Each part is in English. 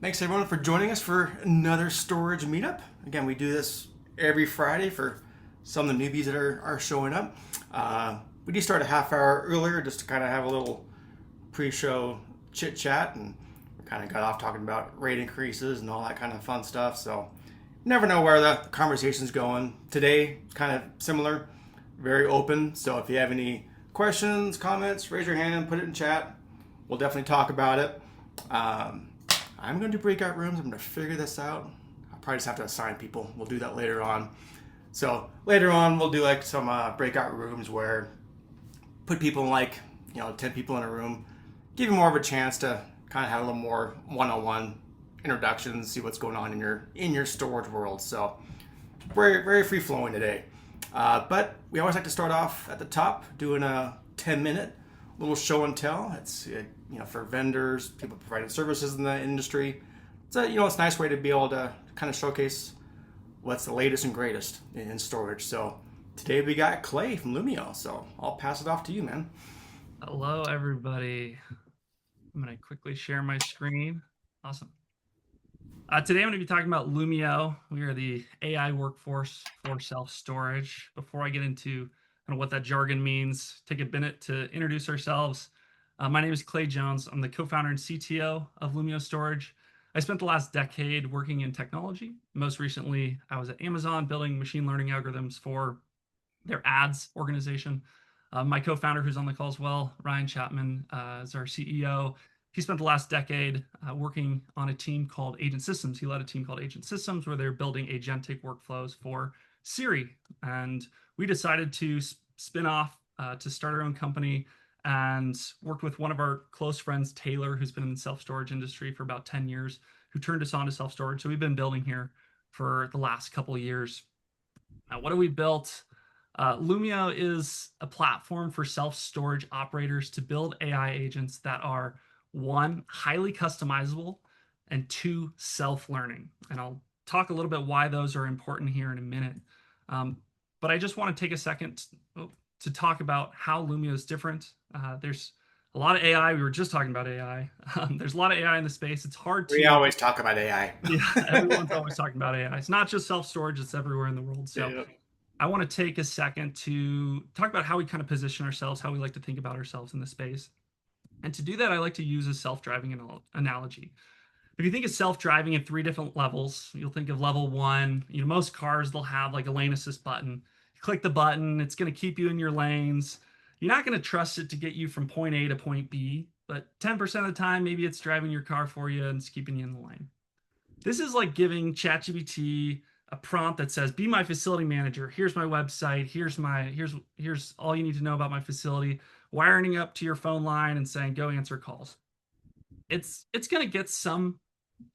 Thanks everyone for joining us for another storage meetup. Again, we do this every Friday for some of the newbies that are showing up. We do start a half hour earlier just to kind of have a little pre-show chit chat, and we kind of got off talking about rate increases and all that kind of fun stuff. So you never know where the conversation's going. Today, kind of similar, very open. So if you have any questions, comments, raise your hand, put it in chat. We'll definitely talk about it. Um, I'm going to do breakout rooms. I'm going to figure this out. I'll probably just have to assign people. We'll do that later on. So later on, we'll do like some breakout rooms where put people in 10 people in a room, give you more of a chance to kind of have a little more one-on-one introductions, see what's going on in your storage world. So very very free flowing today. But we always like to start off at the top, doing a 10-minute little show and tell. It's for vendors, people providing services in the industry. It's it's a nice way to be able to kind of showcase what's the latest and greatest in storage. So today we got Clay from Lumio. So I'll pass it off to you, man. Hello, everybody. I'm going to quickly share my screen. Awesome. Today, I'm going to be talking about Lumio. We are the AI workforce for self-storage. Before I get into kind of what that jargon means, take a minute to introduce ourselves. My name is Clay Jones. I'm the co-founder and CTO of Lumio Storage. I spent the last decade working in technology. Most recently, I was at Amazon building machine learning algorithms for their ads organization. My co-founder, who's on the call as well, Ryan Chapman, is our CEO. He spent the last decade working on a team called Agent Systems. He led a team called Agent Systems where they're building agentic workflows for Siri. And we decided to spin off to start our own company and worked with one of our close friends, Taylor, who's been in the self-storage industry for about 10 years, who turned us on to self-storage. So we've been building here for the last couple of years. Now, what have we built? Lumio is a platform for self-storage operators to build AI agents that are one, highly customizable, and two, self-learning. And I'll talk a little bit why those are important here in a minute. Um, but I just want to take a second to talk about how Lumio is different. There's a lot of AI. We were just talking about AI. There's a lot of AI in the space. It's hard We to, always talk about AI. yeah, everyone's always talking about AI. It's not just self-storage, it's everywhere in the world. So Yeah. I want to take a second to talk about how we kind of position ourselves, how we like to think about ourselves in the space. And to do that, I like to use a self-driving analogy. If you think of self-driving at three different levels, you'll think of level one. Most cars, they'll have like a lane assist button. You click the button, it's going to keep you in your lanes. You're not going to trust it to get you from point A to point B, but 10% of the time, maybe it's driving your car for you and it's keeping you in the lane. This is like giving ChatGPT a prompt that says, "Be my facility manager. Here's my website. Here's all you need to know about my facility." Wiring up to your phone line and saying, "Go answer calls." It's going to get some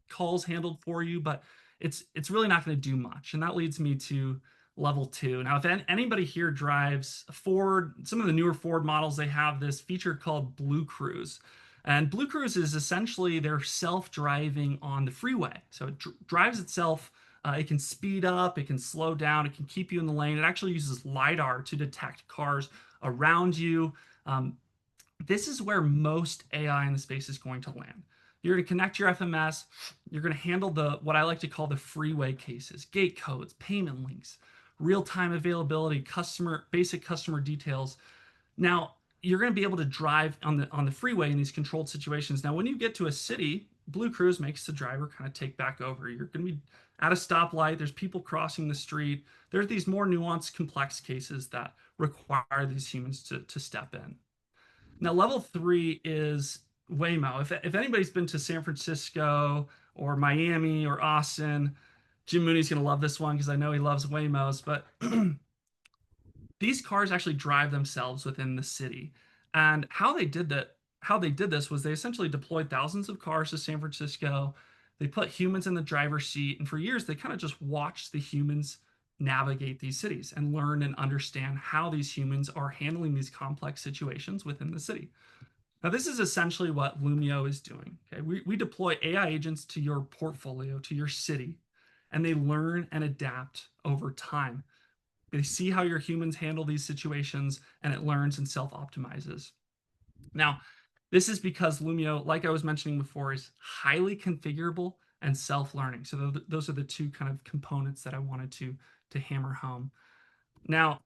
calls handled for you, but it's really not going to do much. And that leads me to level two. Now, if anybody here drives a Ford, some of the newer Ford models, they have this feature called Blue Cruise. And Blue Cruise is essentially they're self-driving on the freeway. So it drives itself. It can speed up, it can slow down, it can keep you in the lane. It actually uses LiDAR to detect cars around you. Um, this is where most AI in the space is going to land. You're going to connect your FMS. You're going to handle the what I like to call the freeway cases, gate codes, payment links, real-time availability, basic customer details. Now, you're going to be able to drive on the freeway in these controlled situations. Now, when you get to a city, Blue Cruise makes the driver kind of take back over. You're going to be at a stoplight. There's people crossing the street. There's these more nuanced, complex cases that require these humans to step in. Now, level three is Waymo. If anybody's been to San Francisco or Miami or Austin, Jim Mooney's going to love this one because I know he loves Waymos. But these cars actually drive themselves within the city. And how they did this was they essentially deployed thousands of cars to San Francisco. They put humans in the driver's seat, and for years they kind of just watched the humans navigate these cities and learn and understand how these humans are handling these complex situations within the city. Now, this is essentially what Lumio is doing. Okay, we deploy AI agents to your portfolio, to your city, and they learn and adapt over time. They see how your humans handle these situations and it learns and self optimizes. Now, This is because Lumio, like I was mentioning before, is highly configurable and self-learning. So those are the two kind of components that I wanted to hammer home. Now,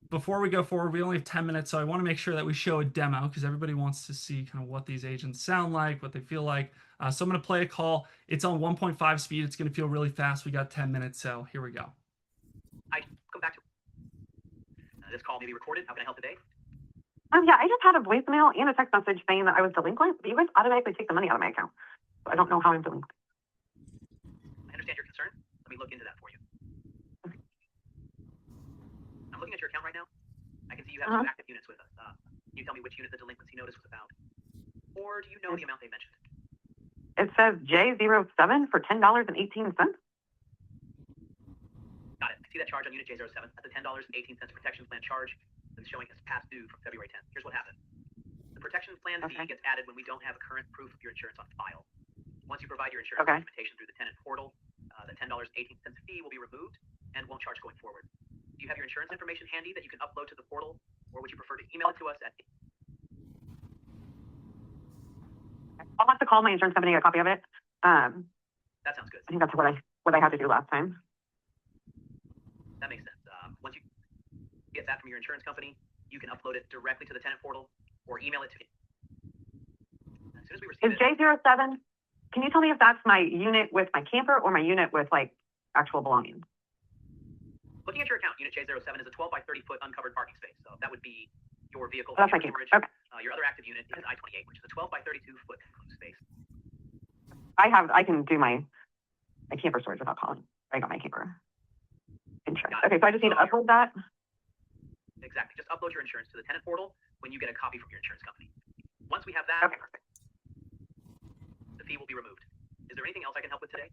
before we go forward, we only have 10 minutes, so I want to make sure that we show a demo because everybody wants to see kind of what these agents sound like, what they feel like. So I'm going to play a call. It's on 1.5 speed. It's going to feel really fast. We got 10 minutes, so here we go. Hi, come back to this call may be recorded. How can I help today? Yeah, I just had a voicemail and a text message saying that I was delinquent, but you guys automatically take the money out of my account. So I don't know how I'm delinquent. I understand your concern. Let me look into that for you. I'm looking at your account right now. I can see you have two active units with us. Can you tell me which unit the delinquency notice was about? Or do you know the amount they mentioned? It says J07 for $10.18. Got it. I see that charge on unit J07. That's a $10.18 protection plan charge that's showing as past due from February 10th. Here's what happened. The protection plan fee gets added when we don't have a current proof of your insurance on file. Once you provide your insurance documentation through the tenant portal, the $10.18 fee will be removed and won't charge going forward. Do you have your insurance information handy that you can upload to the portal, or would you prefer to email it to us at... I'll have to call my insurance company to get a copy of it. That sounds good. I think that's what I had to do last time. That makes sense. Once you get that from your insurance company, you can upload it directly to the tenant portal or email it to me. As soon as we receive Is J07, can you tell me if that's my unit with my camper or my unit with like actual belongings? Looking at your account, unit J07 is a 12 by 30 foot uncovered parking space. So that would be your vehicle. That's my camper. Okay. Your other active unit is I-28, which is a 12 by 32 foot space. I can do my camper storage without calling. I got my camper insurance. Okay, so I just need to upload that. Exactly. Just upload your insurance to the tenant portal when you get a copy from your insurance company. Once we have that, perfect. The fee will be removed. Is there anything else I can help with today?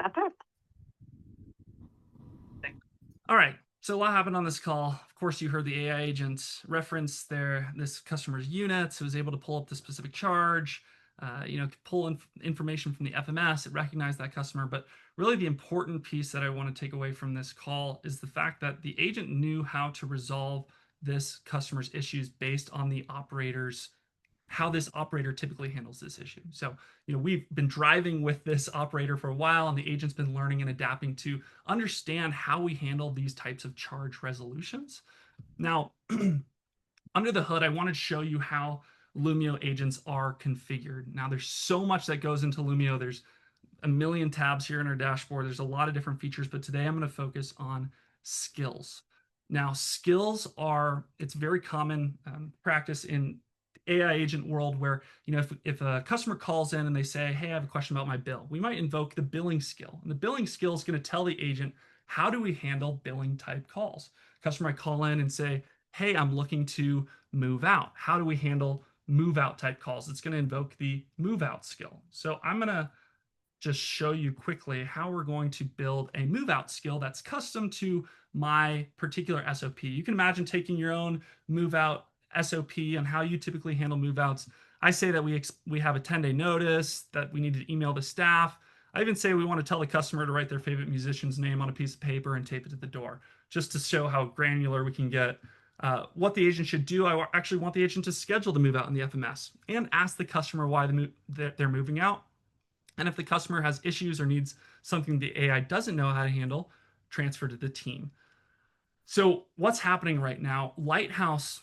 That's it. Thanks. All right. So a lot happened on this call. Of course, you heard the AI agents reference this customer's units. It was able to pull up the specific charge, pull information from the FMS. It recognized that customer. But really the important piece that I want to take away from this call is the fact that the agent knew how to resolve this customer's issues based on the operator's how this operator typically handles this issue. So, we've been driving with this operator for a while, and the agent's been learning and adapting to understand how we handle these types of charge resolutions. Now, under the hood, I want to show you how Lumio agents are configured. Now, there's so much that goes into Lumio. There's a million tabs here in our dashboard. There's a lot of different features, but today I'm going to focus on skills. Now, skills it's very common practice in AI agent world where, if a customer calls in and they say, hey, I have a question about my bill, we might invoke the billing skill. And the billing skill is going to tell the agent, how do we handle billing type calls? Customer might call in and say, hey, I'm looking to move out. How do we handle move out type calls? It's going to invoke the move out skill. So I'm going to just show you quickly how we're going to build a move out skill that's custom to my particular SOP. You can imagine taking your own move out SOP and how you typically handle move outs. I say that we have a 10-day notice, that we need to email the staff. I even say we want to tell the customer to write their favorite musician's name on a piece of paper and tape it to the door, just to show how granular we can get. What the agent should do, I actually want the agent to schedule the move out in the FMS and ask the customer why they're moving out. And if the customer has issues or needs something the AI doesn't know how to handle, transfer to the team. So what's happening right now? Lighthouse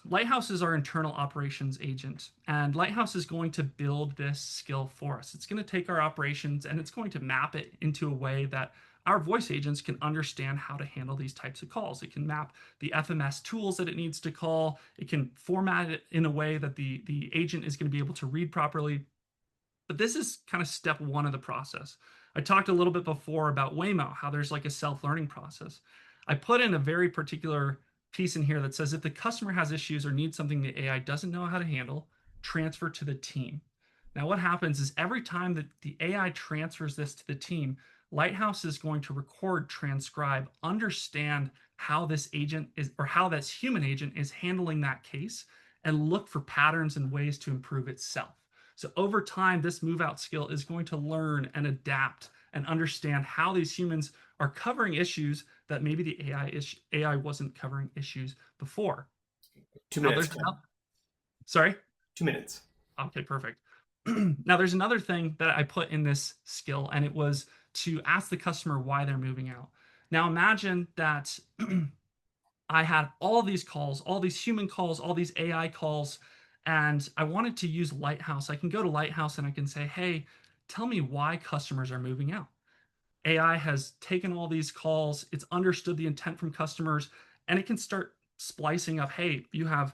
is our internal operations agent, and Lighthouse is going to build this skill for us. It's going to take our operations and it's going to map it into a way that our voice agents can understand how to handle these types of calls. It can map the FMS tools that it needs to call. It can format it in a way that the agent is going to be able to read properly. But this is kind of step one of the process. I talked a little bit before about Waymo, how there's like a self-learning process. I put in a very particular piece in here that says if the customer has issues or needs something the AI doesn't know how to handle, transfer to the team. Now what happens is every time that the AI transfers this to the team, Lighthouse is going to record, transcribe, understand how this agent is, or how this human agent is handling that case, and look for patterns and ways to improve itself. So over time, this move out skill is going to learn and adapt and understand how these humans are covering issues that maybe the AI wasn't covering issues before. 2 minutes. Sorry? 2 minutes. Okay, perfect. Now, there's another thing that I put in this skill, and it was to ask the customer why they're moving out. Now, imagine that I had all these calls, all these human calls, all these AI calls, and I wanted to use Lighthouse. I can go to Lighthouse and I can say, hey, tell me why customers are moving out. AI has taken all these calls, it's understood the intent from customers, and it can start splicing up, hey, you have,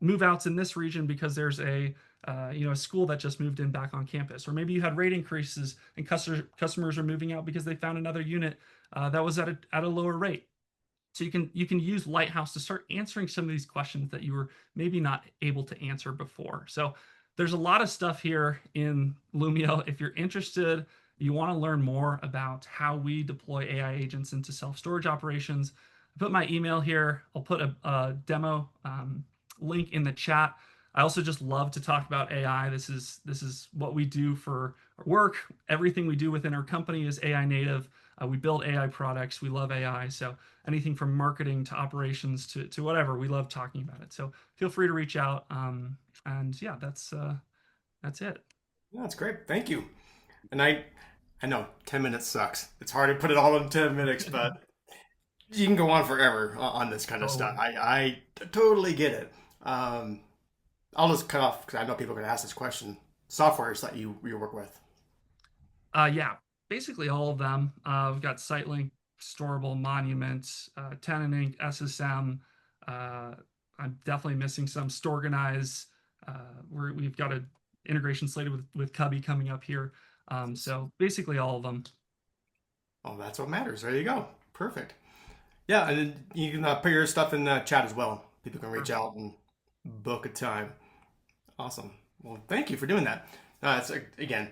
move outs in this region because there's a school that just moved in back on campus, or maybe you had rate increases and customers are moving out because they found another unit that was at a lower rate. So you can use Lighthouse to start answering some of these questions that you were maybe not able to answer before. So there's a lot of stuff here in Lumio. If you're interested, you want to learn more about how we deploy AI agents into self-storage operations, I put my email here. I'll put a demo link in the chat. I also just love to talk about AI. This is what we do for our work. Everything we do within our company is AI native. We build AI products. We love AI. So anything from marketing to operations to whatever, we love talking about it. So feel free to reach out. And yeah, that's it. Yeah, that's great. Thank you. And I know 10 minutes sucks. It's hard to put it all in 10 minutes, but you can go on forever on this kind of stuff. Totally. I totally get it. I'll just cut off because I know people are going to ask this question. Softwares that you work with. Yeah, basically all of them. We've got SiteLink, Storable, Monument, Tenant Inc., SSM. I'm definitely missing some. Storganize. We've got an integration slated with Cubby coming up here. So basically all of them. Oh, that's what matters. There you go. Perfect. Yeah, and then you can put your stuff in the chat as well. People can reach out and book a time. Awesome. Well, thank you for doing that. It's again,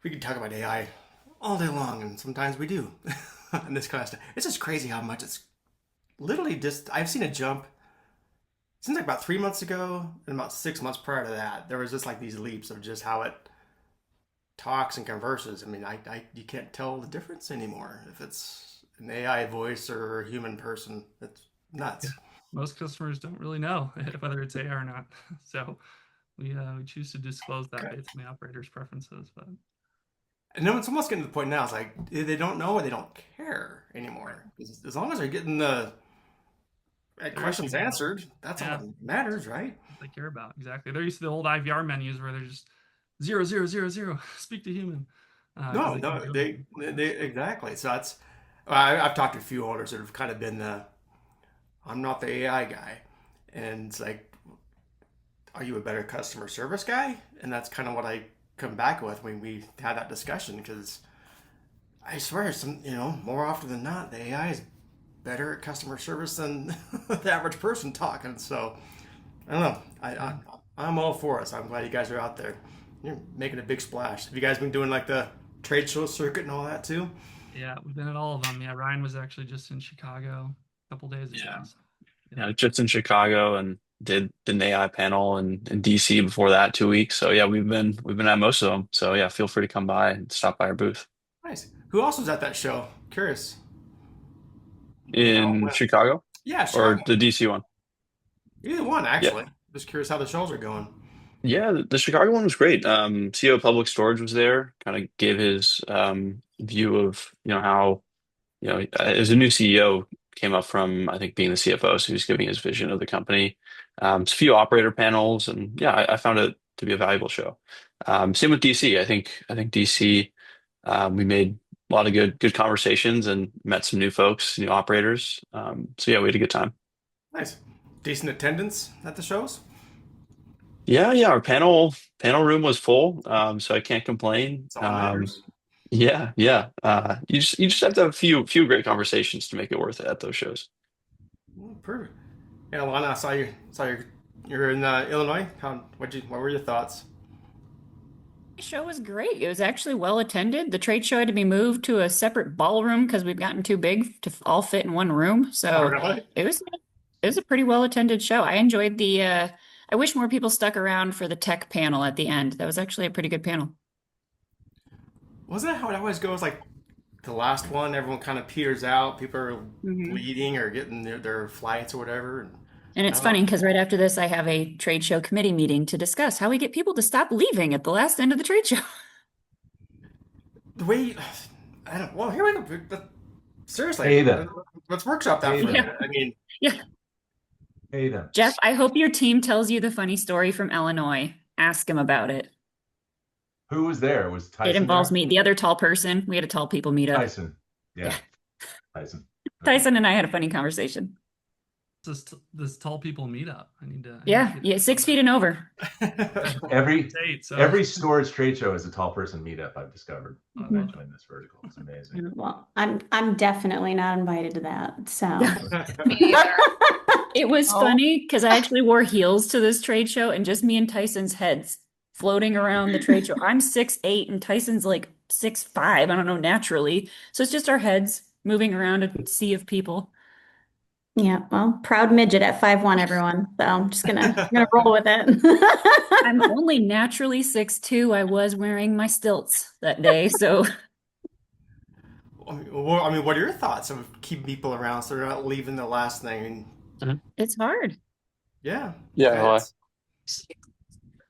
we could talk about AI all day long, and sometimes we do. And this kind of stuff. It's just crazy how much it's literally just. I've seen a jump. It seems like about 3 months ago, and about 6 months prior to that, there was just like these leaps of just how it talks and converses. I mean, you can't tell the difference anymore if it's an AI voice or a human person. It's nuts. Yeah. Most customers don't really know whether it's AI or not. So we choose to disclose that based on the operator's preferences. But And then it's almost getting to the point now. It's like they don't know or they don't care anymore. As long as they're getting the questions answered, that's all yeah, that matters, right? they care about exactly. They're used to the old IVR menus where they're just 0 0 0 0 speak to human. No, They can't no, do they anything. exactly. So that's I've talked to a few owners that have kind of been the I'm not the AI guy, and it's like, are you a better customer service guy? And that's kind of what I come back with when we had that discussion because I swear, more often than not, the AI is better at customer service than the average person talking. So I don't know. I'm all for it. So I'm glad you guys are out there. You're making a big splash. Have you guys been doing like the trade show circuit and all that too? Yeah, we've been at all of them. Yeah, Ryan was actually just in Chicago a couple days ago. Yeah. So, yeah. Yeah, just in Chicago and did an AI panel in DC before that 2 weeks. So yeah, we've been at most of them. So yeah, feel free to come by and stop by our booth Nice. Who else was at that show? Curious. Who all in went? Chicago Yeah, or Chicago. the DC one. Either one, Yeah. actually. Just curious how the shows are going. Yeah, the Chicago one was great. CEO of Public Storage was there, kind of gave his view of, how, as a new CEO came up from, I think, being the CFO, so he was giving his vision of the company. It's a few operator panels, and yeah, I found it to be a valuable show. Same with DC. I think DC, we made a lot of good conversations and met some new folks, new operators. So yeah, we had a good time. Nice. Decent attendance at the shows? Yeah, yeah, our panel room was full, so I can't complain. That's all that matters. Yeah, yeah. You just have to have a few great conversations to make it worth it at those shows. Perfect. Yeah, Lana, I you're in Illinois. What were your thoughts? The show was great. It was actually well attended. The trade show had to be moved to a separate ballroom because we've gotten too big to all fit in one room. Oh, So really? it was a pretty well attended show. I enjoyed the I wish more people stuck around for the tech panel at the end. That was actually a pretty good panel. Wasn't that how it always goes? Like the last one, everyone kind of peters out. People are Hmm. leaving or getting their flights or whatever. And it's Oh. funny because right after this, I have a trade show committee meeting to discuss how we get people to stop leaving at the last end of the trade show. The way, I don't. Well, here we go. Seriously, Hey then. let's workshop that Hey for a then. minute. I mean, Yeah. Hey then. Jeff, I hope your team tells you the funny story from Illinois. Ask him about it. Who was there? Was Tyson It involves there? me, the other tall person. We had a tall people meetup. Tyson. Yeah. Yeah. Tyson. Tyson and I had a funny conversation. This tall people meetup. I need to. Yeah, 6 feet and over. Every So. every storage trade show is a tall person meetup, I've discovered. Mhm. Watching this vertical. It's amazing. Well, I'm definitely not invited to that. So Me either. It was Oh. funny because I actually wore heels to this trade show and just me and Tyson's heads floating around the trade show. I'm 6'8" and Tyson's like 6'5". I don't know, naturally. So it's just our heads moving around a sea of people. yeah, well, proud midget at 5'1", everyone. So I'm just gonna roll with it. I'm only naturally 6'2". I was wearing my stilts that day, so I mean, what are your thoughts of keeping people around so they're not leaving the last thing? it's hard. Yeah. Yeah, well, It's-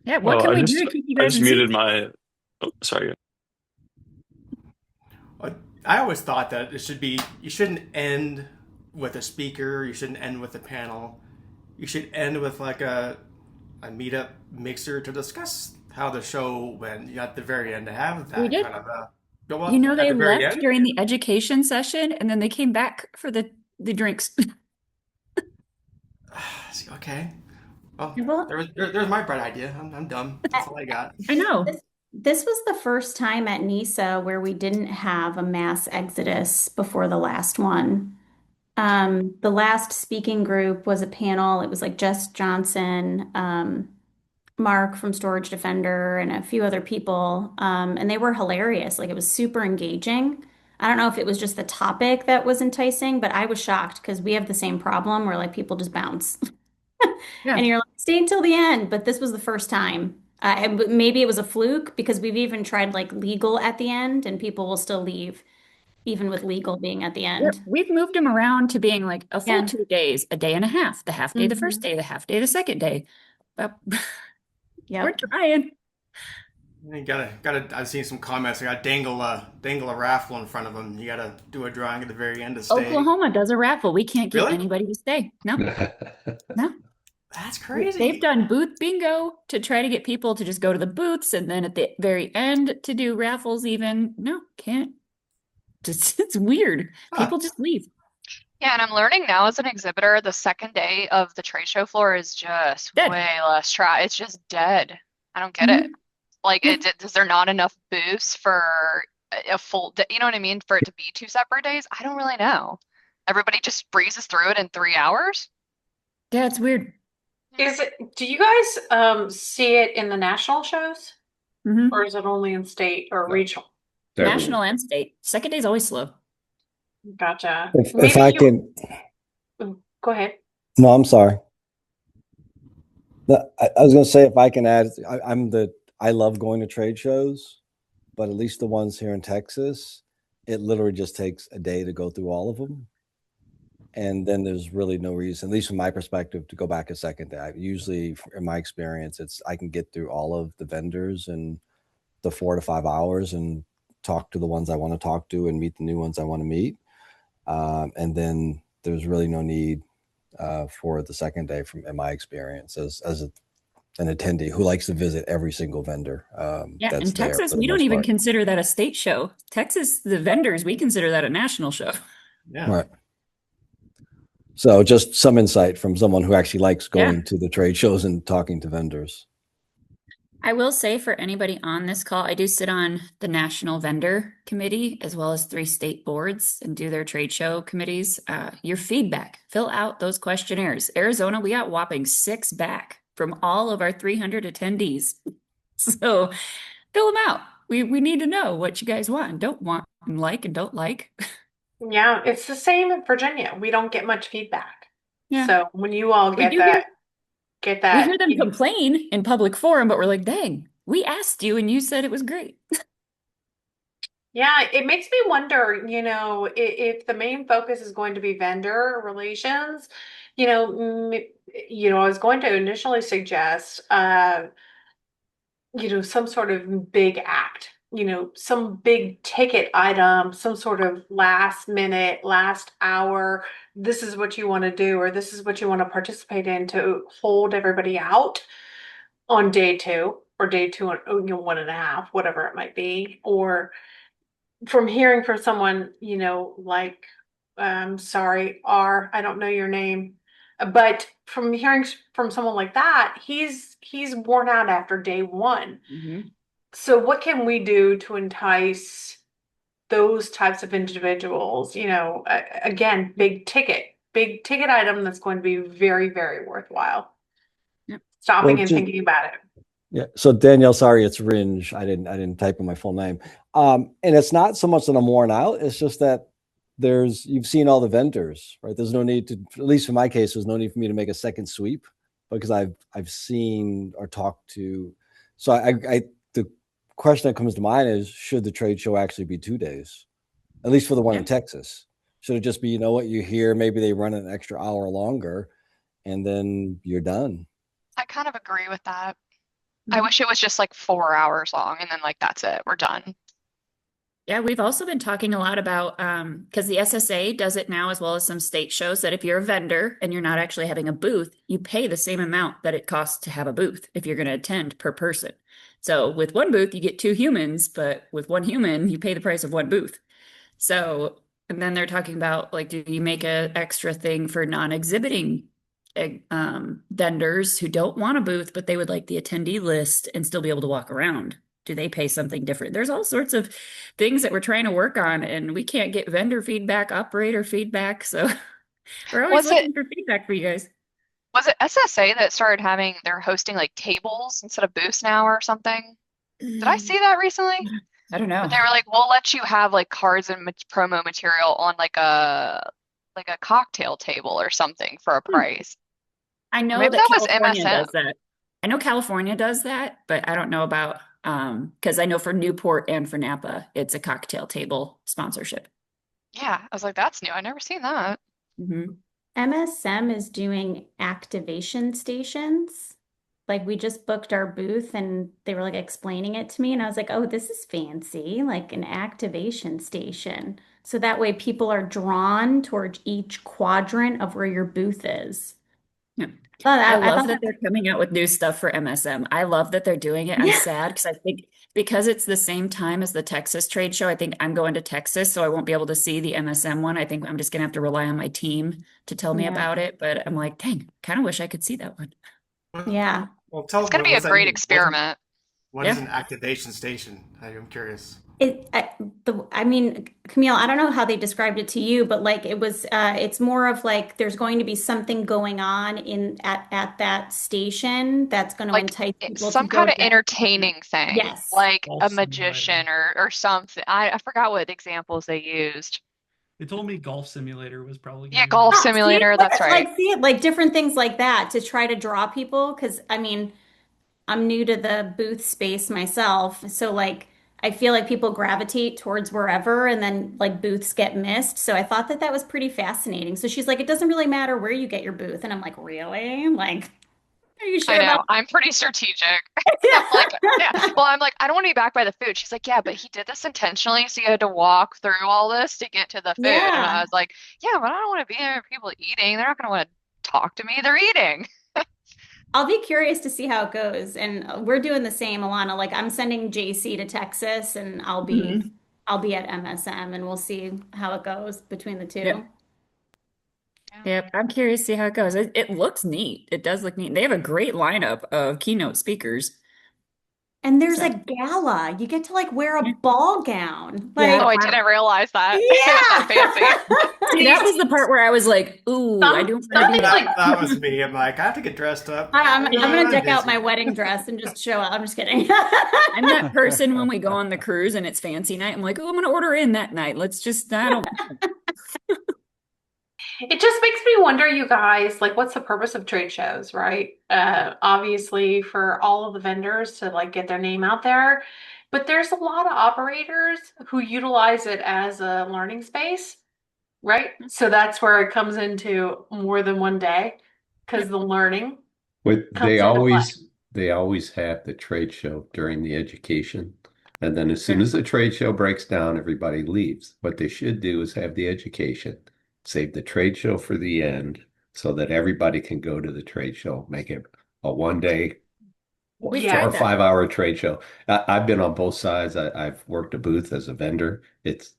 Yeah, what well, can I we just do to keep you I guys just in muted sync? my. Oh, sorry. I always thought that it should be, you shouldn't end with a speaker, you shouldn't end with a panel. You should end with like a meetup mixer to discuss how the show went. At the very end to have that We did. kind of a go up You know, at they the very left end. during the education session and then they came back for the drinks. Okay. Well, Well- there's my bright idea. I'm dumb. That's all I got. I know. This was the first time at NISA where we didn't have a mass exodus before the last one. The last speaking group was a panel. It was like Jess Johnson, Mark from Storage Defender, and a few other people. And they were hilarious. Like it was super engaging. I don't know if it was just the topic that was enticing, but I was shocked because we have the same problem where like people just bounce. Yeah. And you're like, stay until the end. But this was the first time. But maybe it was a fluke because we've even tried like legal at the end and people will still leave, even with legal being at the end. We've moved them around to being like a full Yeah. 2 days, a day and a half, the half day the first Mhm. day, the half day the second day. But Yep. we're trying. You gotta. I've seen some comments. You gotta dangle a raffle in front of them. You gotta do a drawing at the very end to stay. Oklahoma does a raffle. We can't get Really? anybody to stay. No, no. That's crazy. They've done booth bingo to try to get people to just go to the booths and then at the very end to do raffles even. No, can't. Just, it's weird. Huh. People just leave. Yeah, and I'm learning now as an exhibitor, the second day of the trade show floor is just Dead. way less try. It's just dead. I don't get it. Like, is there not enough booths for a full day? You know what I mean? For it to be 2 separate days? I don't really know. Everybody just breezes through it in 3 hours. Yeah, it's weird. Do you guys see it in the national shows? Mhm. Or is it only in state or No. regional? National and state. Second day's always slow. Gotcha. If Maybe I you- can, Go ahead. no, I'm sorry. I was going to say, if I can add, I love going to trade shows, but at least the ones here in Texas, it literally just takes a day to go through all of them. And then there's really no reason, at least from my perspective, to go back a second day. Usually, in my experience, I can get through all of the vendors in the 4 to 5 hours and talk to the ones I want to talk to and meet the new ones I want to meet. And then there's really no need for the second day, in my experience, as an attendee who likes to visit every single vendor. Yeah, that's in there Texas, for the we don't most even part. consider that a state show. Texas, the vendors, we consider that a national show. Yeah. Right. So just some insight from someone who actually likes going to the trade shows and talking to vendors. I will say for anybody on this call, I do sit on the National Vendor Committee as well as 3 state boards and do their trade show committees. Your feedback, fill out those questionnaires. Arizona, we got whopping 6 back from all of our 300 attendees. So fill them out. We need to know what you guys want and don't want and like and don't like. Yeah, it's the same in Virginia. We don't get much feedback. Yeah. So when you all We get do that, We hear them complain in public forum, but we're like, dang, we asked you and you said it was great. Yeah, it makes me wonder, if the main focus is going to be vendor relations, I was going to initially suggest, some sort of big act, some big ticket item, some sort of last minute, last hour, this is what you want to do, or this is what you want to participate in to hold everybody out on day two or day two, and 1.5, whatever it might be. Or from hearing from someone, like, sorry, I don't know your name, but from hearing from someone like that, he's worn out after day one. Mhm. So what can we do to entice those types of individuals? Again, big ticket item that's going to be very, very worthwhile. Yep. Stopping Well, and just thinking about it. yeah. So Danielle, sorry, it's Ringe. I didn't type in my full name. And it's not so much that I'm worn out. It's just that you've seen all the vendors, right? There's no need to, at least in my case, there's no need for me to make a second sweep because I've seen or talked to. So the question that comes to mind is, should the trade show actually be 2 days? At least for the one in Texas. Should it just be, you know what, you're here, maybe they run an extra hour longer and then you're done. I kind of agree with that. I wish it was just like 4 hours long and then like that's it, we're done. Yeah, we've also been talking a lot about because the SSA does it now as well as some state shows that if you're a vendor and you're not actually having a booth, you pay the same amount that it costs to have a booth if you're going to attend per person. So with one booth, you get two humans, but with one human, you pay the price of one booth. So, and then they're talking about like, do you make a extra thing for non-exhibiting vendors who don't want a booth, but they would like the attendee list and still be able to walk around? Do they pay something different? There's all sorts of things that we're trying to work on, and we can't get vendor feedback, operator feedback. So we're always Was it looking for feedback for you guys. was it SSA that started they're hosting like tables instead of booths now or something? Did I see that recently? I don't But know. they were like, we'll let you have like cards and promo material on like a cocktail table or something for a price. I know Maybe that that was California MSM. does that. I know California does that, but I don't know about because I know for Newport and for Napa, it's a cocktail table sponsorship. Yeah, I was like, that's new. I never seen that. Mm-hmm. MSM is doing activation stations. Like we just booked our booth and they were like explaining it to me and I was like, "Oh, this is fancy, like an activation station." So that way people are drawn towards each quadrant of where your booth is. Yeah. Oh, I I love thought that that, they're coming out with new stuff for MSM. I love that they're doing it. I'm yeah. sad because I think because it's the same time as the Texas trade show, I think I'm going to Texas, so I won't be able to see the MSM one. I think I'm just gonna have to rely on my team to tell me Yeah. about it. But I'm like, dang, kind of wish I could see that one. Yeah. Well, tell It's me, gonna be what a does that great mean? experiment. What is Yeah. an activation station? I'm curious. I mean, Camille, I don't know how they described it to you, but like it was, it's more of like there's going to be something going on at that station that's going to Like entice people to some go kind of there. entertaining thing, Yes. like Golf a simulator. magician or something. I forgot what examples they used. They told me golf simulator was probably going Yeah, to be golf Oh, see, simulator, that's right. see it like different things like that to try to draw people. Because I mean, I'm new to the booth space myself, so like I feel like people gravitate towards wherever, and then like booths get missed. So I thought that that was pretty fascinating. So she's like, it doesn't really matter where you get your booth, and I'm like, really? Like, are you I sure about know. I'm pretty strategic. I'm like, yeah. that? Well, I'm like, I don't want to be back by the food. She's like, yeah, but he did this intentionally, so you had to walk through all this to get to the food. And I Yeah. was like, yeah, but I don't want to be there with people eating. They're not going to want to talk to me. They're eating. I'll be curious to see how it goes. And we're doing the same, Alana. Like I'm sending JC to Texas and Mhm. I'll be at MSM and we'll see how it goes between the two. Yep. Yep. I'm curious to see how it goes. It looks neat. It does look neat. They have a great lineup of keynote speakers. And there's So a gala. You get to like wear a yeah. ball gown. Yeah. Oh, Like, I didn't realize that. It was that fancy. yeah. See, that was the part where I was like, ooh, I don't want to Something be like That was me. I'm like, I have to get dressed up. I'm gonna deck out Disney. my wedding dress and just show up. I'm just kidding. I'm that person when we go on the cruise and it's fancy night. I'm like, oh, I'm gonna order in that night. Let's just, I don't. it just makes me wonder, you guys, like what's the purpose of trade shows, right? Obviously for all of the vendors to like get their name out there. But there's a lot of operators who utilize it as a learning space, right? So that's where it comes into more than one day because the learning But comes into play. they always have the trade show during the education. And then as soon as the trade show breaks down, everybody leaves. What they should do is have the education, save the trade show for the end so that everybody can go to the trade show, make it a 1 day We've Yeah. 4 or tried that. 5 hour trade show. I've been on both sides. I've worked a booth as a vendor. It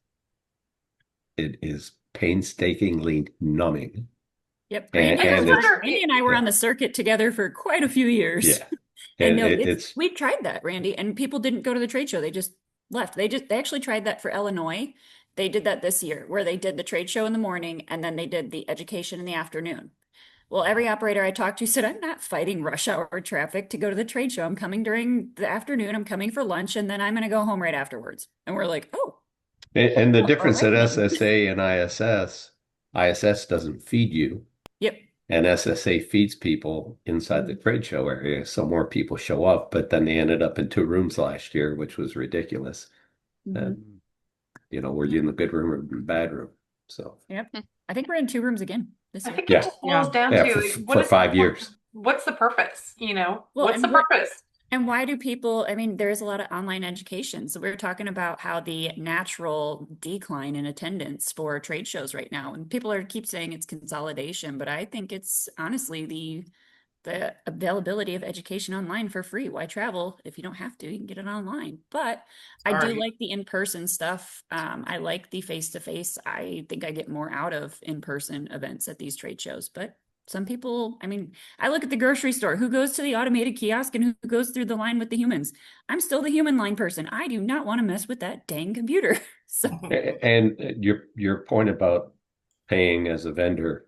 is painstakingly numbing. Yep. And, Randy, and it's Randy and I were on the circuit together for quite a few years. yeah. And And no, it's we tried that, Randy, and people didn't go to the trade show. They just left. They actually tried that for Illinois. They did that this year, where they did the trade show in the morning and then they did the education in the afternoon. Well, every operator I talked to said, I'm not fighting rush hour traffic to go to the trade show. I'm coming during the afternoon. I'm coming for lunch, and then I'm going to go home right afterwards. And we're like, oh. and the All difference right, at then. SSA and ISS doesn't feed you. Yep. And SSA feeds people inside the trade show area, so more people show up. But then they ended up in 2 rooms last year, which was ridiculous. And were you in the good room or the bad room? So Yep. I think we're in 2 rooms again this I year. think it just boils down Yeah, to for what is 5 years. What's the purpose? Well, what's and the purpose? And why do people, I mean, there's a lot of online education. So we're talking about how the natural decline in attendance for trade shows right now. And people keep saying it's consolidation, but I think it's honestly the availability of education online for free. Why travel if you don't have to? You can get it online. But I do like the in-person stuff. I like the face-to-face. I think I get more out of in-person events at these trade shows. But some people, I mean, I look at the grocery store. Who goes to the automated kiosk and who goes through the line with the humans? I'm still the human line person. I do not want to mess with that dang computer. So, And your point about paying as a vendor,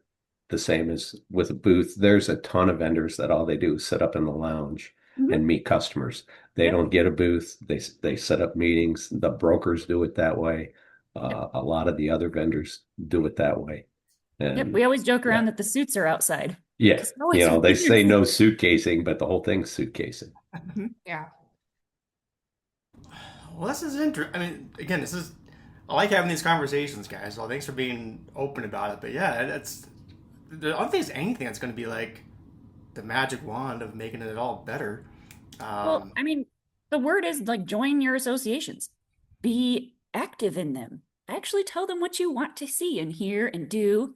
the same as with a booth. There's a ton of vendors that all they do is sit up in the lounge and meet customers. They don't get a booth. They set up meetings. The brokers do it that way. A lot of the other vendors do it that way. And we always joke around that the suits are outside. yeah, 'Cause they're always they weird. say no suitcasing, but the whole thing's suitcasing. Yeah. Well, this is interesting. I mean, again, I like having these conversations, guys. So thanks for being open about it. But yeah, I don't think there's anything that's going to be like the magic wand of making it all better. Well, I mean, the word is like join your associations, be active in them. Actually tell them what you want to see and hear and do.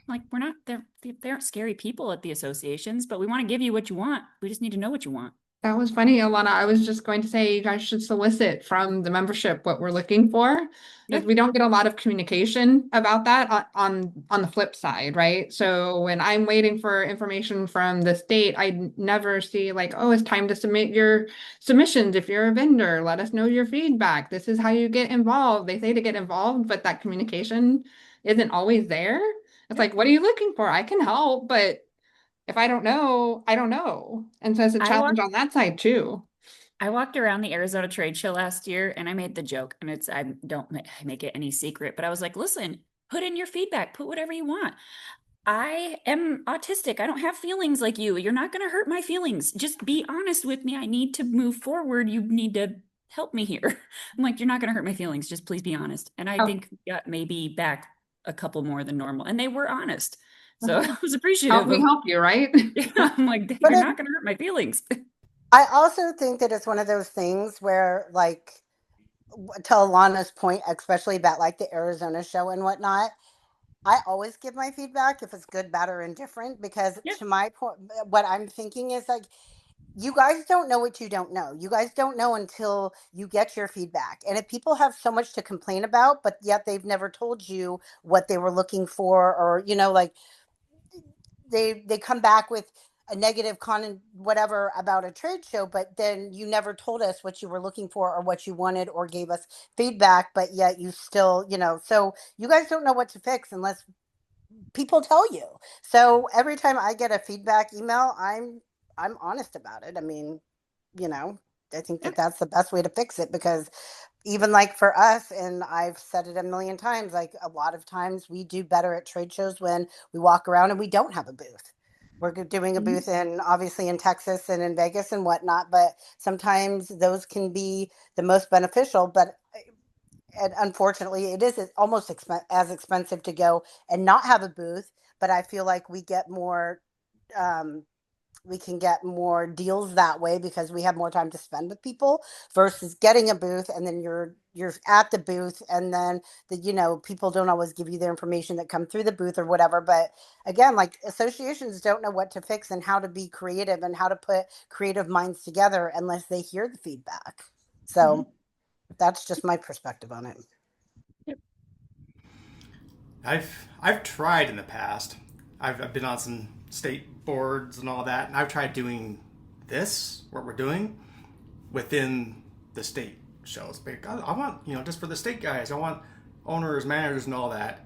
Like they aren't scary people at the associations, but we want to give you what you want. We just need to know what you want. That was funny, Alana. I was just going to say you guys should solicit from the membership what we're looking for. Because we don't get a lot of communication about that on the flip side, right? So when I'm waiting for information from the state, I never see like, oh, it's time to submit your submissions. If you're a vendor, let us know your feedback. This is how you get involved. They say to get involved, but that communication isn't always there. It's like, what are you looking for? I can help, but if I don't know, I don't know. And so it's a challenge on that side too. I walked around the Arizona trade show last year and I made the joke, and I don't make it any secret, but I was like, listen, put in your feedback, put whatever you want. I am autistic. I don't have feelings like you. You're not going to hurt my feelings. Just be honest with me. I need to move forward. You need to help me here. I'm like, you're not going to hurt my feelings. Just please be honest. And I think got maybe back a couple more than normal, and they were honest. So I was appreciative. Help me help you, right? Yeah, I'm like, you're not going to hurt my feelings. I also think that it's one of those things where, like, to Alana's point, especially about like the Arizona show and whatnot, I always give my feedback if it's good, bad, or indifferent, because to my point, what I'm thinking is like, you guys don't know what you don't know. You guys don't know until you get your feedback. And if people have so much to complain about, but yet they've never told you what they were looking for, or, like they come back with a negative comment, whatever, about a trade show, but then you never told us what you were looking for or what you wanted or gave us feedback, but yet you still, so you guys don't know what to fix unless people tell you. So every time I get a feedback email, I'm honest about it. I mean, I think that that's the best way to fix it, because even like for us, and I've said it a million times, like a lot of times we do better at trade shows when we walk around and we don't have a booth. We're doing a Mhm. booth in obviously in Texas and in Vegas and whatnot, but sometimes those can be the most beneficial. But and unfortunately, it is almost as expensive to go and not have a booth. But I feel like um, we can get more deals that way because we have more time to spend with people versus getting a booth and then you're at the booth and then people don't always give you the information that come through the booth or whatever. But again, like associations don't know what to fix and how to be creative and how to put creative minds together unless they hear the feedback. So that's just my perspective on it. I've tried in the past. I've been on some state boards and all that, and I've tried doing this, what we're doing, within the state shows. But I want, just for the state guys, I want owners, managers, and all that.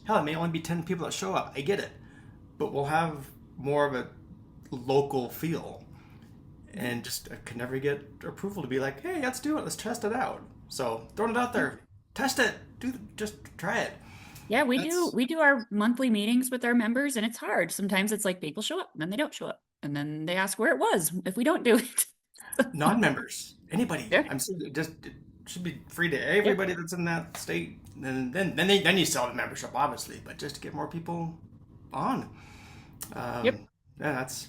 Hell, it may only be 10 people that show up. I get it. But we'll have more of a local feel. And just I could never get approval to be like, hey, let's do it. Let's test it out. So throwing it out there. Test it. Just try it. Yeah, we do our monthly meetings with our members, and it's hard. Sometimes it's like people show up, and then they don't show up, and then they ask where it was if we don't do it. Non-members, anybody. Yeah. I'm saying it should be free to everybody that's in that state. And then you sell the membership, obviously, but just to get more people on. Yep. Yeah, that's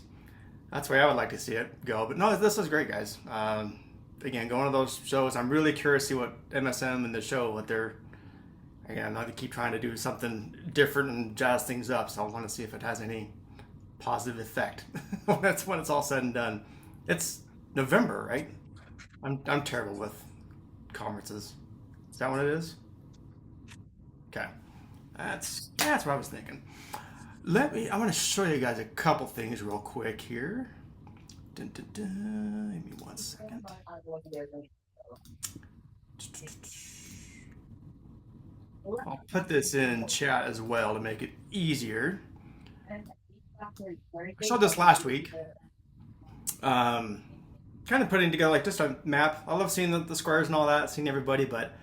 the way I would like to see it go. But no, this is great, guys. Again, going to those shows, I'm really curious to see what MSM and the show, what they're. Again, I keep trying to do something different and jazz things up, so I want to see if it has any positive effect. That's when it's all said and done. It's November, right? I'm terrible with conferences. Is that what it is? Okay, that's what I was thinking. I'm going to show you guys a couple things real quick here. Dun, dun, dun. Give me 1 second. I'll put this in chat as well to make it easier. I showed this last week. Kind of putting together like just a map. I love seeing the squares and all that, seeing everybody, but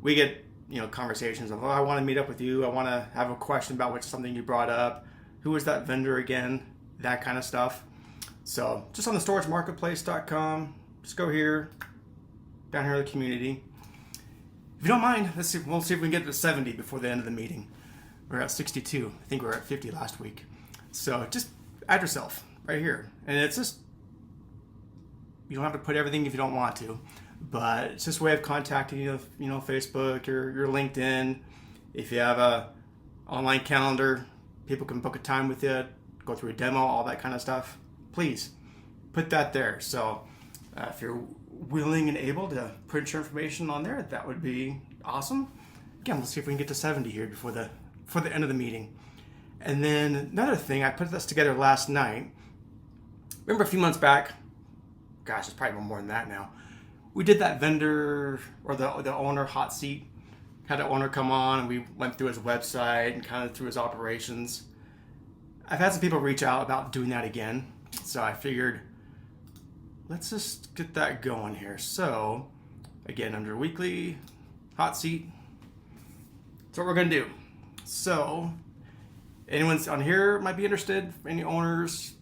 we get conversations of, oh, I want to meet up with you. I want to have a question about something you brought up. Who was that vendor again? That kind of stuff. So just on the storagemarketplace.com, just go here, down here in the community. If you don't mind, we'll see if we can get to 70 before the end of the meeting. We're at 62. I think we were at 50 last week. So just add yourself right here. And it's just, you don't have to put everything if you don't want to, but it's just a way of contacting you, Facebook, your LinkedIn. If you have a online calendar, people can book a time with you, go through a demo, all that kind of stuff. Please put that there. So if you're willing and able to print your information on there, that would be awesome. Again, let's see if we can get to 70 here before the end of the meeting. And then another thing, I put this together last night. Remember a few months back, gosh, it's probably more than that now, we did that vendor or the owner hot seat. Had an owner come on and we went through his website and kind of through his operations. I've had some people reach out about doing that again, so I figured let's just get that going here. So again, under weekly hot seat, that's what we're gonna do. So anyone's on here might be interested, any owners,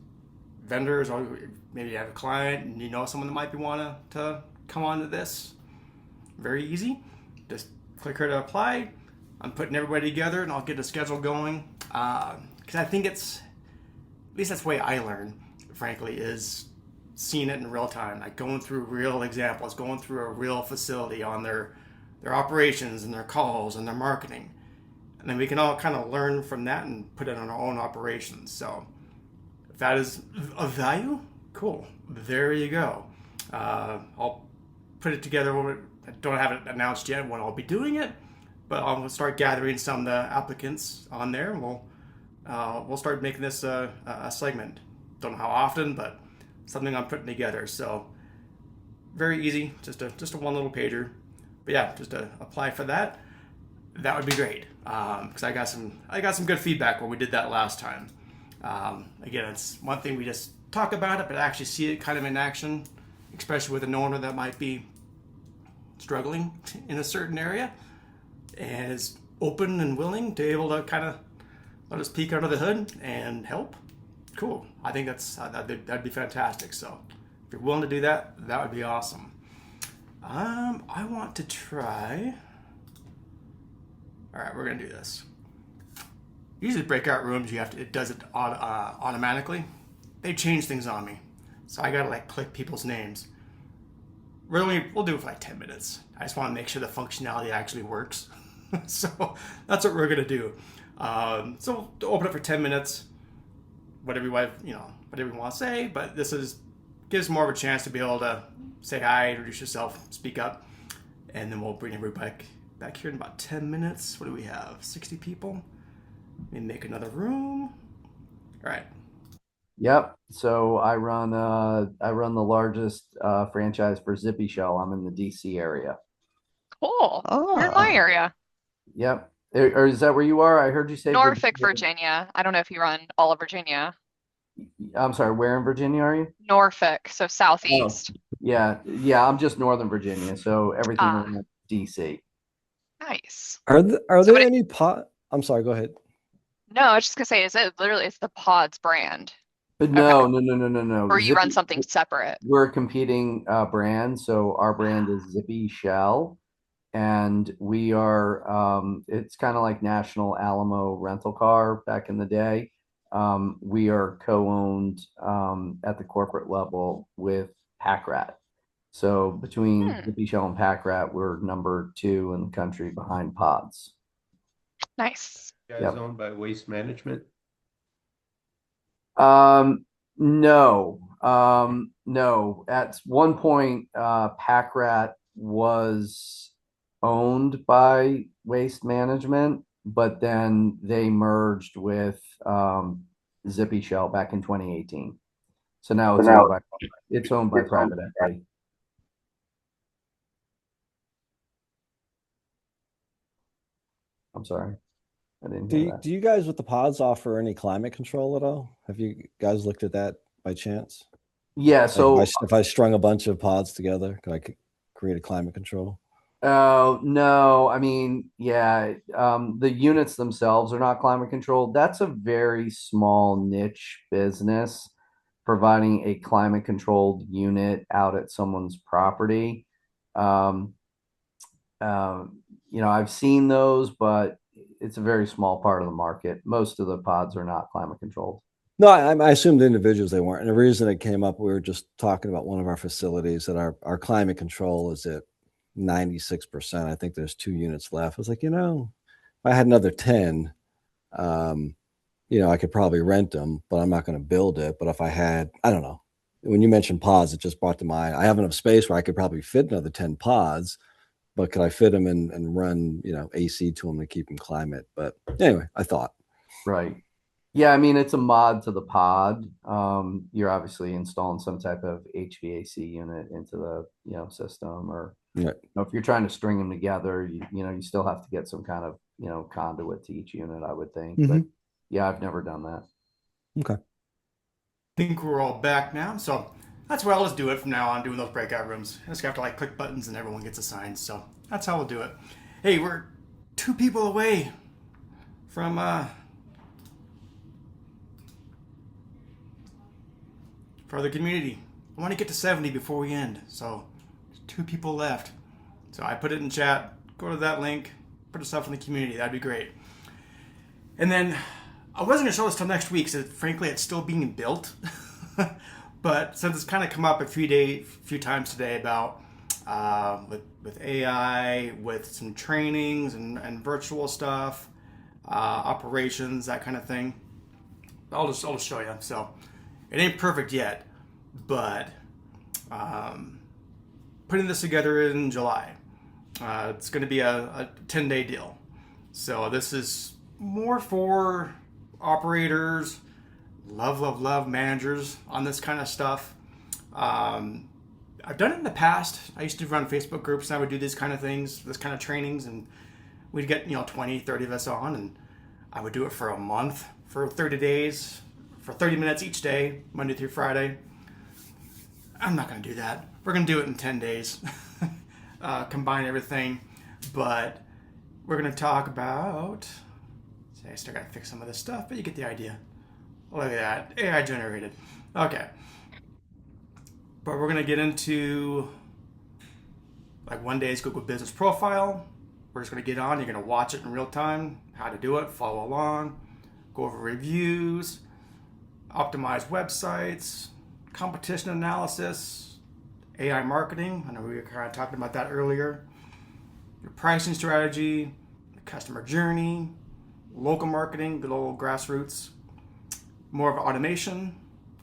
vendors, or maybe you have a client and you know someone that might be wanting to come on to this. Very easy. Just click here to apply. I'm putting everybody together and I'll get a schedule going. Because I think it's, at least that's the way I learn, frankly, is seeing it in real time, like going through real examples, going through a real facility on their operations and their calls and their marketing. And then we can all kind of learn from that and put it on our own operations. So if that is of value, cool. There you go. I'll put it together. I don't have it announced yet when I'll be doing it, but I'll start gathering some of the applicants on there, and we'll start making this a segment. Don't know how often, but something I'm putting together. So very easy, just a one little pager. But yeah, just to apply for that. That would be great, because I got some good feedback when we did that last time. Again, it's one thing we just talk about it, but actually see it kind of in action, especially with an owner that might be struggling in a certain area and is open and willing to able to kind of let us peek under the hood and help. Cool. I think that'd be fantastic. So if you're willing to do that, that would be awesome. I want to try. All right, we're gonna do this. Usually breakout rooms, it does it automatically. They change things on me, so I gotta like click people's names. We'll do it for like 10 minutes. I just want to make sure the functionality actually works. So that's what we're gonna do. So to open it for 10 minutes, whatever you want to say, but gives more of a chance to be able to say hi, introduce yourself, speak up, and then we'll bring everybody back here in about 10 minutes. What do we have? 60 people? Let me make another room. All right. Yep. So I run the largest franchise for Zippy Shell. I'm in the DC area. Cool. You're in my area. Yep. Or is that where you are? I heard you say Norfolk, Virginia. I don't know if you run all of Virginia. I'm sorry, where in Virginia are you? Norfolk, so southeast. Yeah. I'm just Northern Virginia, so everything around DC. Nice. Are there any pod? I'm sorry. Go ahead. No, I was just gonna say, it's the Pods brand? But no. Or you run something separate? We're a competing brand, so our brand is Zippy Shell, and we are. It's kind of like National Alamo Rental Car back in the day. We are co-owned at the corporate level with Pack Rat. So between Zippy Shell and Pack Rat, we're number 2 in the country behind Pods. Nice. You guys owned by Waste Management? No. At one point, Pack Rat was owned by Waste Management, but then they merged with Zippy Shell back in 2018. So now it's owned by private equity. I'm sorry. I didn't hear that. Do you guys with the pods offer any climate control at all? Have you guys looked at that by chance? Yeah. So if I strung a bunch of pods together, could I create a climate control? No. I mean, yeah. The units themselves are not climate controlled. That's a very small niche business, providing a climate controlled unit out at someone's property. I've seen those, but it's a very small part of the market. Most of the pods are not climate controlled. No, I assumed individuals they weren't. And the reason it came up, we were just talking about one of our facilities that our climate control is at 96%. I think there's 2 units left. I was like, if I had another 10, I could probably rent them, but I'm not going to build it. But if I had, I don't know. When you mentioned pods, it just brought to mind. I have enough space where I could probably fit another 10 pods, but could I fit them and run, AC to them to keep them climate? But anyway, I thought. Right. Yeah, I mean, it's a mod to the pod. You're obviously installing some type of HVAC unit into the, system, or if you're trying to string them together, you still have to get some kind of, conduit to each unit, I would think. But yeah, I've never done that. Okay. I think we're all back now, so that's where I'll just do it from now on, doing those breakout rooms. I just have to click buttons and everyone gets assigned, so that's how we'll do it. Hey, we're 2 people away from for the community. I want to get to 70 before we end, so 2 people left. So I put it in chat. Go to that link, put yourself in the community. That'd be great. And then I wasn't gonna show this till next week, so frankly, it's still being built. But since it's kind of come up a few times today about with AI, with some trainings and virtual stuff, operations, that kind of thing, I'll just show you. So it ain't perfect yet, but putting this together in July. It's going to be a 10-day deal. So this is more for operators, love managers on this kind of stuff. I've done it in the past. I used to run Facebook groups and I would do these kind of things, this kind of trainings, and we'd get 20, 30 of us on, and I would do it for a month, for 30 days, for 30 minutes each day, Monday through Friday. I'm not going to do that. We're going to do it in 10 days, combine everything, but we're going to talk about, I still got to fix some of this stuff, but you get the idea. Look at that, AI generated. Okay. But we're gonna get into like one day's Google Business Profile. We're just gonna get on, you're gonna watch it in real time, how to do it, follow along, go over reviews, optimize websites, competition analysis, AI marketing. I know we were kind of talking about that earlier. Your pricing strategy, the customer journey, local marketing, good old grassroots, more of automation,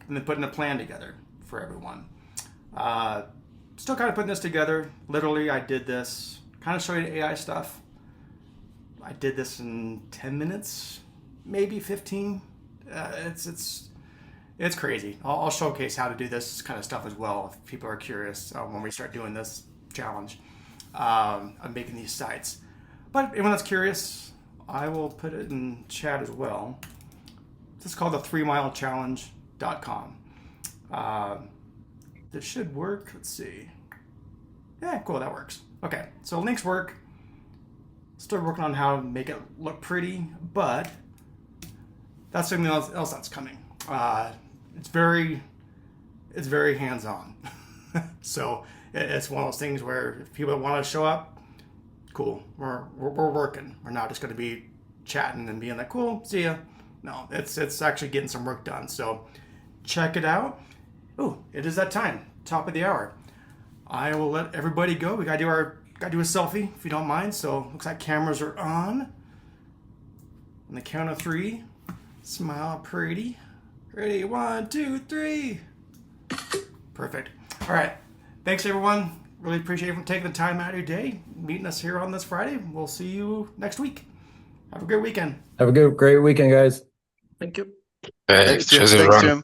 and then putting a plan together for everyone. Still kind of putting this together. Literally, I did this, kind of show you the AI stuff. I did this in 10 minutes, maybe 15. It's crazy. I'll showcase how to do this kind of stuff as well if people are curious when we start doing this challenge of making these sites. But if anyone that's curious, I will put it in chat as well. This is called the 3milechallenge.com. This should work. Let's see. Yeah, cool. That works. Okay, so links work. Still working on how to make it look pretty, but that's something else that's coming. It's very hands-on. So it's one of those things where if people want to show up, cool. We're working. We're not just going to be chatting and being like, cool, see ya. No, it's actually getting some work done. So check it out. Oh, it is that time. Top of the hour. I will let everybody go. We gotta do a selfie if you don't mind. So looks like cameras are on. On the count of 3, smile pretty. Ready? 1, 2, 3. Perfect. All right. Thanks everyone. Really appreciate you taking the time out of your day, meeting us here on this Friday. We'll see you next week. Have a great weekend. Have a great weekend, guys. Thank you. Thanks, Jim.